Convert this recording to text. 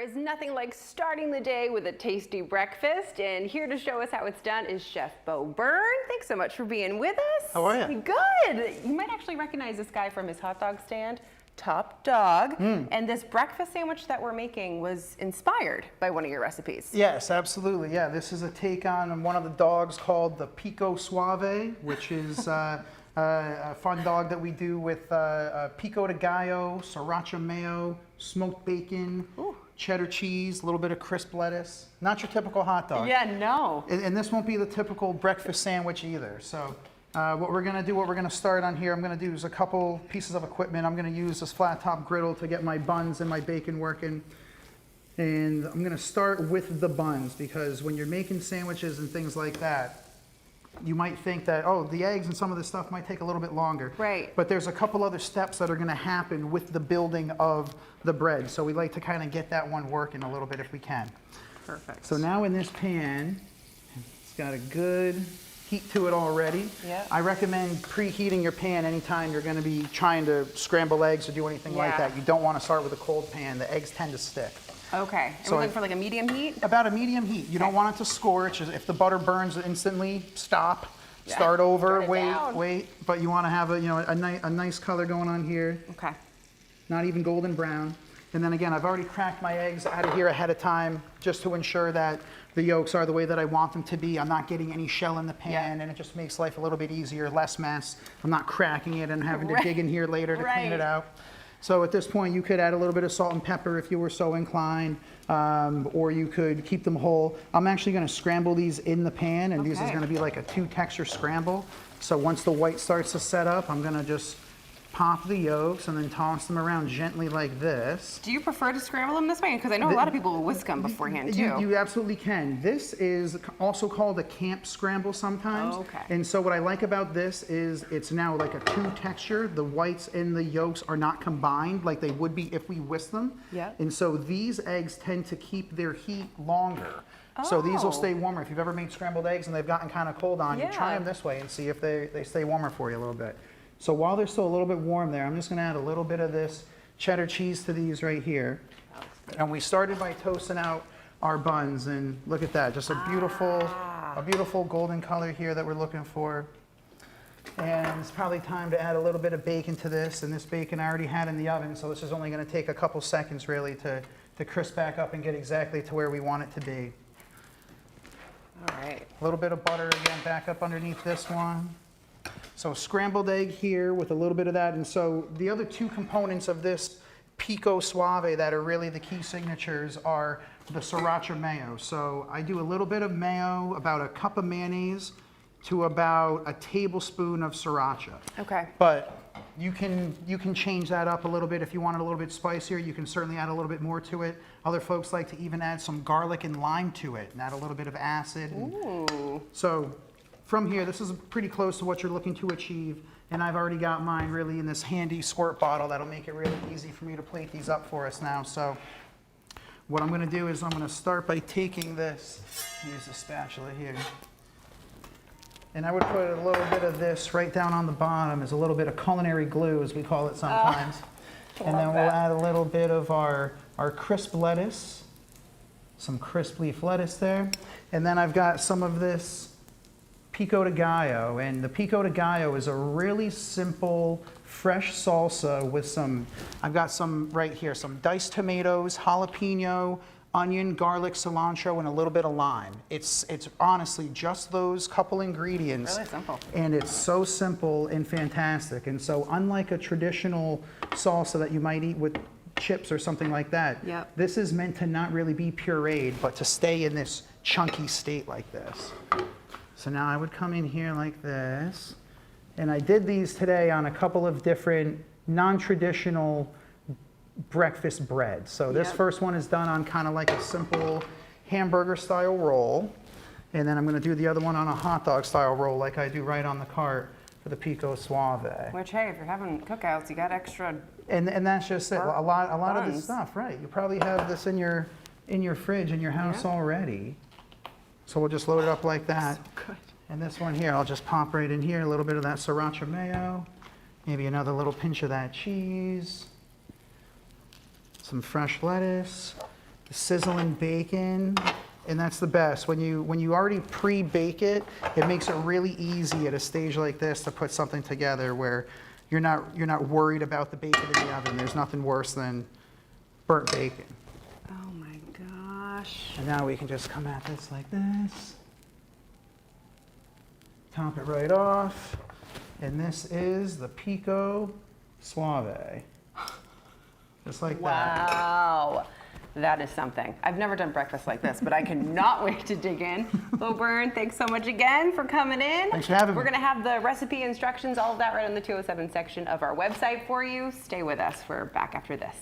is nothing like starting the day with a tasty breakfast, and here to show us how it's done is Chef Bo Byrne. Thanks so much for being with us. How are you? Good. You might actually recognize this guy from his hot dog stand, Top Dog. And this breakfast sandwich that we're making was inspired by one of your recipes. Yes, absolutely. Yeah, this is a take on one of the dogs called the Pico Suave, which is a fun dog that we do with Pico De Gallo, Sriracha Mayo, smoked bacon, cheddar cheese, a little bit of crisp lettuce. Not your typical hot dog. Yeah, no. And this won't be the typical breakfast sandwich either. So what we're gonna start on here, I'm gonna do is a couple pieces of equipment. I'm gonna use this flat top griddle to get my buns and my bacon working. And I'm gonna start with the buns because when you're making sandwiches and things like that, you might think that, oh, the eggs and some of this stuff might take a little bit longer. Right. But there's a couple other steps that are gonna happen with the building of the bread. So we like to kind of get that one working a little bit if we can. Perfect. So now in this pan, it's got a good heat to it already. Yep. I recommend preheating your pan anytime you're gonna be trying to scramble eggs or do anything like that. You don't wanna start with a cold pan. The eggs tend to stick. Okay, and we're looking for like a medium heat? About a medium heat. You don't want it to scorch. If the butter burns instantly, stop, start over, wait. But you want to have a nice color going on here. Okay. Not even golden brown. And then again, I've already cracked my eggs out of here ahead of time just to ensure that the yolks are the way that I want them to be. I'm not getting any shell in the pan, and it just makes life a little bit easier, less mess. I'm not cracking it and having to dig in here later to clean it out. So at this point, you could add a little bit of salt and pepper if you were so inclined, or you could keep them whole. I'm actually going to scramble these in the pan, and these is going to be like a 2-texture scramble. So once the white starts to set up, I'm going to just pop the yolks and then toss them around gently like this. Do you prefer to scramble them this way? Because I know a lot of people will whisk them beforehand too. You absolutely can. This is also called a camp scramble sometimes. Oh, okay. And so what I like about this is it's now like a 2-texture. The whites and the yolks are not combined like they would be if we whisk them. Yeah. And so these eggs tend to keep their heat longer. So these will stay warmer. If you've ever made scrambled eggs and they've gotten kind of cold on you, try them this way and see if they stay warmer for you a little bit. So while they're still a little bit warm there, I'm just going to add a little bit of this cheddar cheese to these right here. And we started by toasting out our buns, and look at that, just a beautiful golden color here that we're looking for. And it's probably time to add a little bit of bacon to this, and this bacon I already had in the oven, so this is only going to take a couple seconds really to crisp back up and get exactly to where we want it to be. All right. A little bit of butter again back up underneath this one. So scrambled egg here with a little bit of that. And so the other 2 components of this Pico Suave that are really the key signatures are the Sriracha Mayo. So I do a little bit of mayo, about a cup of mayonnaise to about a tablespoon of Sriracha. Okay. But you can change that up a little bit if you want it a little bit spicier. You can certainly add a little bit more to it. Other folks like to even add some garlic and lime to it and add a little bit of acid. Ooh. So from here, this is pretty close to what you're looking to achieve, and I've already got mine really in this handy squirt bottle that'll make it really easy for me to plate these up for us now. So what I'm gonna do is I'm gonna start by taking this, use the spatula here, and I would put a little bit of this right down on the bottom as a little bit of culinary glue, as we call it sometimes. And then we'll add a little bit of our crisp lettuce, some crisp leaf lettuce there, and then I've got some of this Pico De Gallo, and the Pico De Gallo is a really simple, fresh salsa with I've got some right here, some diced tomatoes, jalapeno, onion, garlic, cilantro, and a little bit of lime. It's honestly just those couple ingredients. Really simple. And it's so simple and fantastic. And so unlike a traditional salsa that you might eat with chips or something like that, this is meant to not really be pureed, but to stay in this chunky state like this. So now I would come in here like this, and I did these today on a couple of different non-traditional breakfast breads. So this first one is done on kind of like a simple hamburger style roll, and then I'm going to do the other one on a hot dog style roll like I do right on the cart for the Pico Suave. Which, hey, if you're having cookouts, you got extra. And that's just it. A lot of this stuff, right? You probably have this in your fridge in your house already. So we'll just load it up like that. So good. And this one here, I'll just pop right in here, a little bit of that Sriracha Mayo, maybe another little pinch of that cheese, some fresh lettuce, the sizzling bacon, and that's the best. When you already pre-bake it, it makes it really easy at a stage like this to put something together where you're not worried about the bacon in the oven. There's nothing worse than burnt bacon. Oh my gosh. And now we can just come at this like this. Top it right off. And this is the Pico Suave. Just like that. Wow. That is something. I've never done breakfast like this, but I cannot wait to dig in. Bo Byrne, thanks so much again for coming in. Thanks for having me. We're going to have the recipe instructions, all of that right on the 207 section of our website for you. Stay with us. We're back after this.